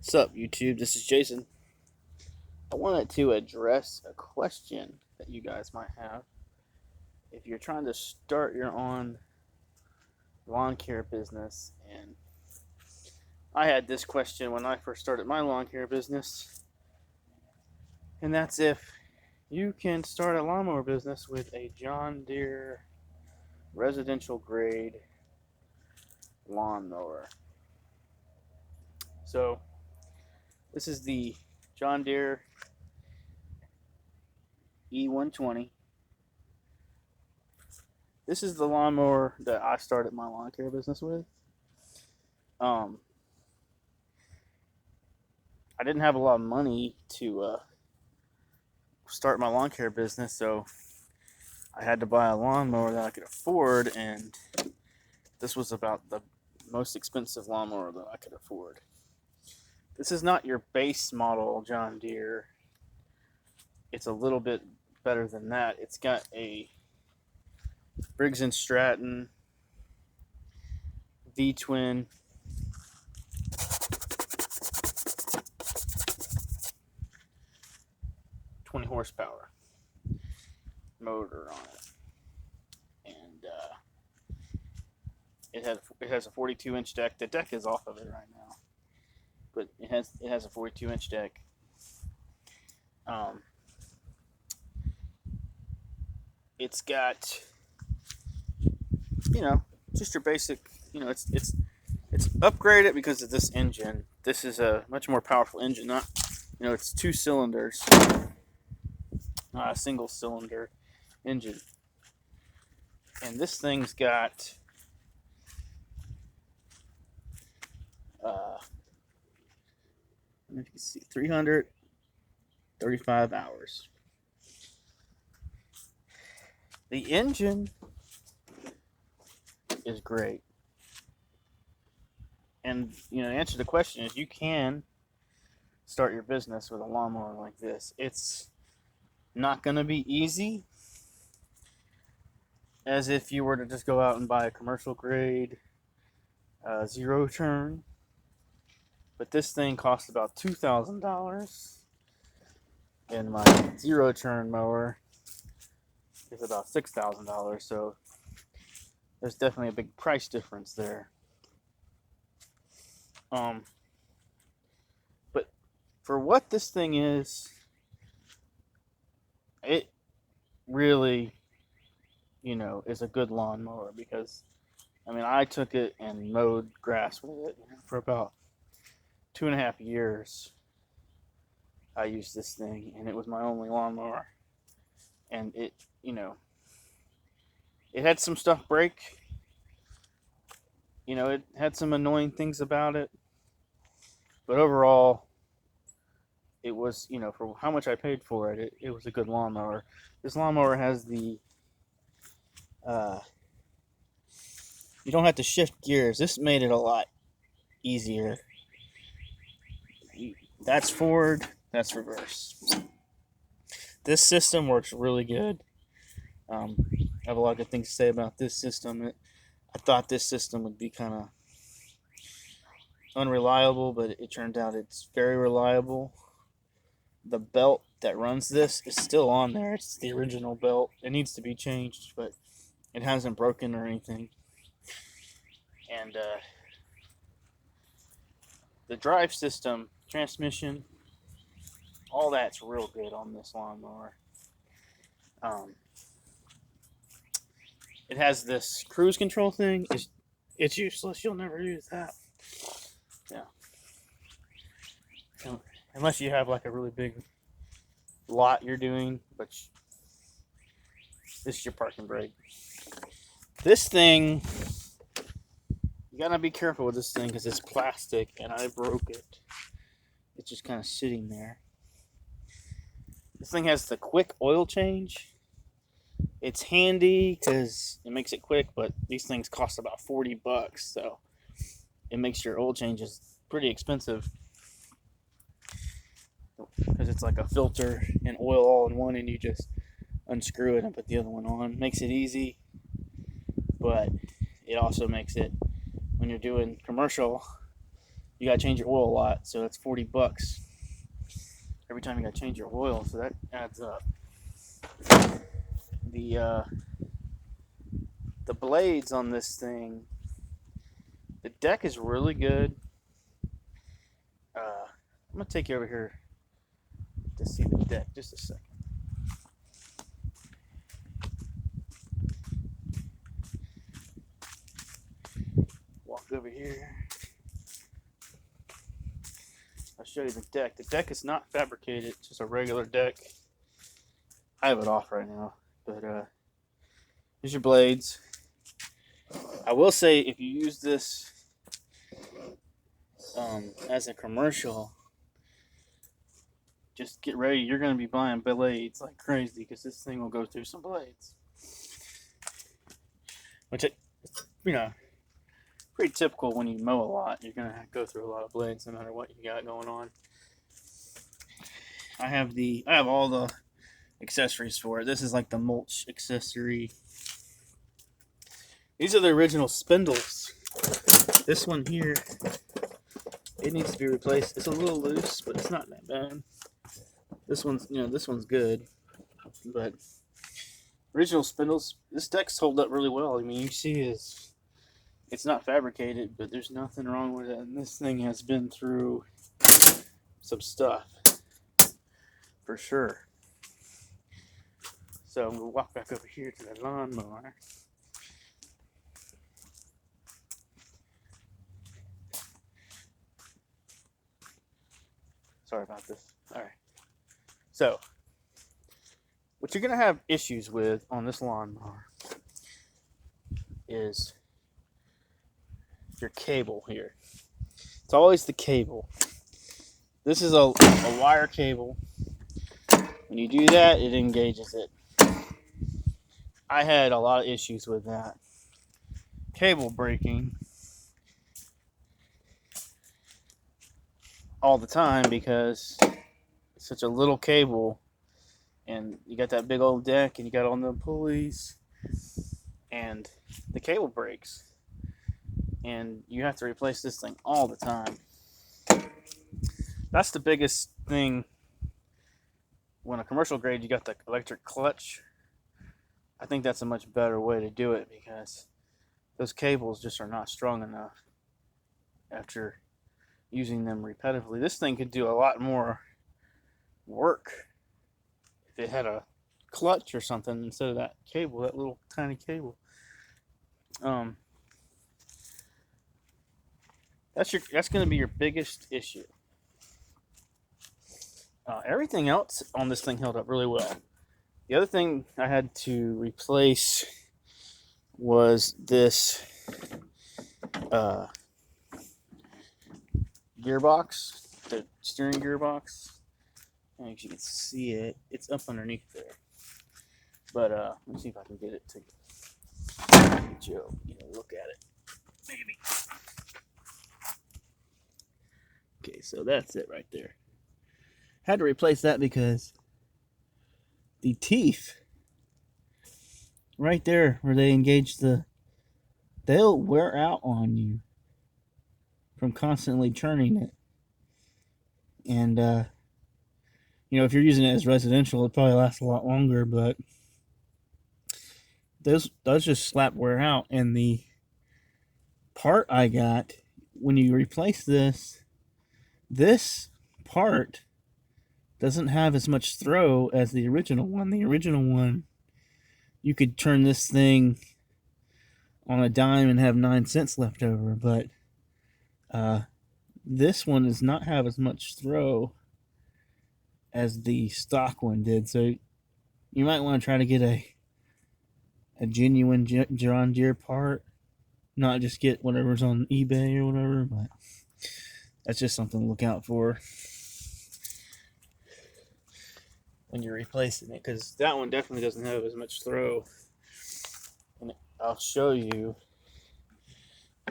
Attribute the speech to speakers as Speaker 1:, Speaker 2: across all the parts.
Speaker 1: What's up, YouTube? This is Jason. I wanted to address a question that you guys might have. If you're trying to start your own lawn care business, and I had this question when I first started my lawn care business, and that's if you can start a lawnmower business with a John Deere residential grade lawnmower. So, this is the John Deere E120. This is the lawnmower that I started my lawn care business with. Um, I didn't have a lot of money to start my lawn care business, so I had to buy a lawnmower that I could afford, and this was about the most expensive lawnmower that I could afford. This is not your base model John Deere. It's a little bit better than that. It's got a Briggs & Stratton V-twin 20 horsepower motor on it, and it has a 42-inch deck. The deck is off of it right now, but it has a 42-inch deck. It's got, just your basic, it's upgraded because of this engine. This is a much more powerful engine. Not, it's 2 cylinders, not a single cylinder engine. And this thing's got if you can see, 335 hours. The engine is great. And, to answer the question is, you can start your business with a lawnmower like this. It's not going to be easy, as if you were to just go out and buy a commercial grade zero turn. But this thing costs about $2,000, and my zero turn mower is about $6,000. So there's definitely a big price difference there. But for what this thing is, it really, is a good lawnmower, because I took it and mowed grass with it for about 2.5 years. I used this thing, and it was my only lawnmower. And it had some stuff break. It had some annoying things about it. But overall, it was, for how much I paid for it, it was a good lawnmower. This lawnmower has the, you don't have to shift gears. This made it a lot easier. That's forward, that's reverse. This system works really good. I have a lot of good things to say about this system. I thought this system would be kind of unreliable, but it turned out it's very reliable. The belt that runs this is still on there. It's the original belt. It needs to be changed, but it hasn't broken or anything. And the drive system, transmission, all that's real good on this lawnmower. It has this cruise control thing. It's useless. You'll never use that. Yeah. Unless you have like a really big lot you're doing, but this is your parking brake. This thing, you gotta be careful with this thing because it's plastic, and I broke it. It's just kind of sitting there. This thing has the quick oil change. It's handy because it makes it quick, but these things cost about $40, so it makes your oil changes pretty expensive, because it's like a filter and oil all in one, and you just unscrew it and put the other one on. Makes it easy, but it also makes it, when you're doing commercial, you gotta change your oil a lot, so that's $40 every time you gotta change your oil, so that adds up. The the blades on this thing, the deck is really good. I'm gonna take you over here to see the deck just a second. Walk over here. I'll show you the deck. The deck is not fabricated, it's just a regular deck. I have it off right now, but here's your blades. I will say, if you use this as a commercial, just get ready. You're going to be buying blades like crazy because this thing will go through some blades. Which, pretty typical when you mow a lot. You're going to go through a lot of blades no matter what you got going on. I have all the accessories for it. This is like the mulch accessory. These are the original spindles. This one here, it needs to be replaced. It's a little loose, but it's not that bad. This one's good, but original spindles. This deck's hold up really well. I mean, you see it's not fabricated, but there's nothing wrong with it. And this thing has been through some stuff for sure. So I'm gonna walk back over here to the lawnmower. Sorry about this. All right. So, what you're going to have issues with on this lawnmower is your cable here. It's always the cable. This is a wire cable. When you do that, it engages it. I had a lot of issues with that. Cable breaking all the time because it's such a little cable, and you got that big old deck, and you got all the pulleys, and the cable breaks, and you have to replace this thing all the time. That's the biggest thing. When a commercial grade, you got the electric clutch. I think that's a much better way to do it because those cables just are not strong enough after using them repetitively. This thing could do a lot more work if it had a clutch or something instead of that cable, that little tiny cable. That's going to be your biggest issue. Everything else on this thing held up really well. The other thing I had to replace was this gearbox, the steering gearbox. I don't know if you can see it. It's up underneath there. But let me see if I can get it to Joe. Look at it. Maybe. Okay, so that's it right there. Had to replace that because the teeth right there where they engage they'll wear out on you from constantly churning it. And if you're using it as residential, it probably lasts a lot longer, but those just slap wear out. And the part I got, when you replace this part doesn't have as much throw as the original one. The original one, you could turn this thing on a dime and have 9 cents left over, but this one does not have as much throw as the stock one did. So you might want to try to get a genuine John Deere part, not just get whatever's on eBay or whatever, but that's just something to look out for when you're replacing it, because that one definitely doesn't have as much throw. And I'll show you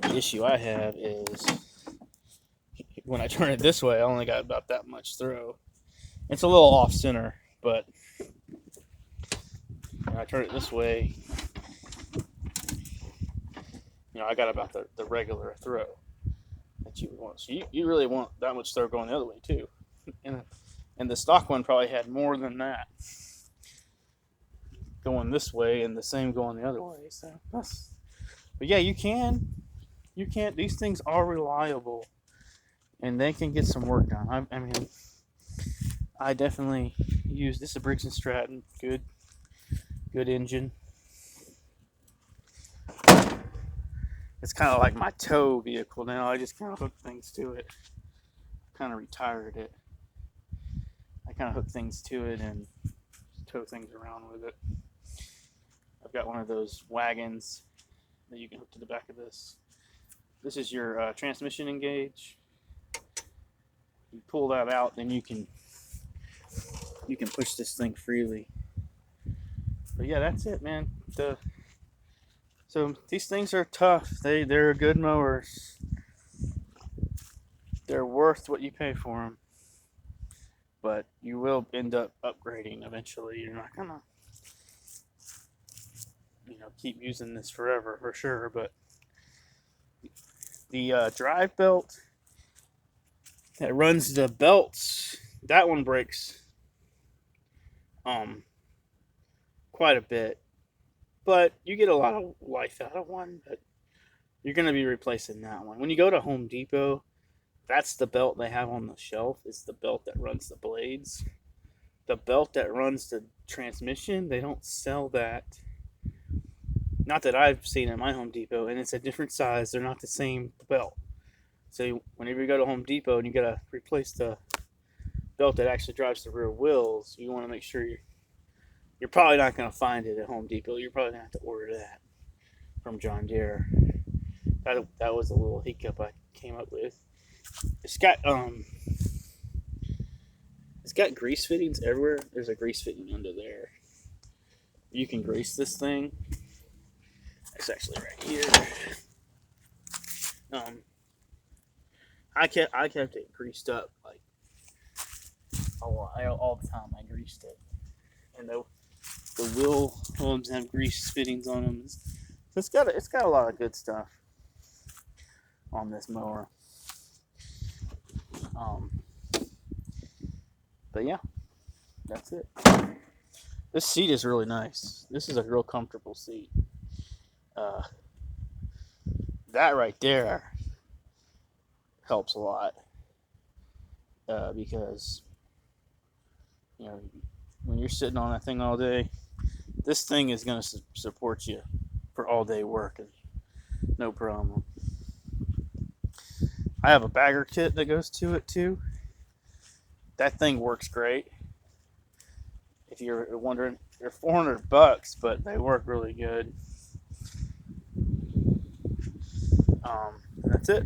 Speaker 1: the issue I have is when I turn it this way, I only got about that much throw. It's a little off center, but when I turn it this way, I got about the regular throw. what you would want. So you really want that much throw going the other way too. And the stock one probably had more than that going this way and the same going the other way. So that's, but yeah, you can. These things are reliable and they can get some work done. I mean, I definitely use this, a Briggs & Stratton, good engine. It's kind of like my tow vehicle now. I just kind of hook things to it. Kind of retired it. I kind of hook things to it and tow things around with it. I've got one of those wagons that you can hook to the back of this. This is your transmission engage. You pull that out, then you can push this thing freely. But yeah, that's it, man. So these things are tough. They're good mowers. They're worth what you pay for them. But you will end up upgrading eventually. You're not gonna, keep using this forever for sure. But the drive belt that runs the belts, that one breaks quite a bit. But you get a lot of life out of one. But you're gonna be replacing that one. When you go to Home Depot, that's the belt they have on the shelf. It's the belt that runs the blades. The belt that runs the transmission, they don't sell that. Not that I've seen at my Home Depot, and it's a different size. They're not the same belt. So whenever you go to Home Depot and you gotta replace the belt that actually drives the rear wheels, you want to make sure you're probably not gonna find it at Home Depot. You're probably gonna have to order that from John Deere. That was a little hiccup I came up with. It's got grease fittings everywhere. There's a grease fitting under there. You can grease this thing. It's actually right here. I kept it greased up like all the time. I greased it, and the wheel hubs have grease fittings on them. So it's got a lot of good stuff on this mower. But yeah, that's it. This seat is really nice. This is a real comfortable seat. That right there helps a lot because when you're sitting on that thing all day, this thing is going to support you for all day work, and no problem. I have a bagger kit that goes to it too. That thing works great. If you're wondering, they're $400, but they work really good. That's it.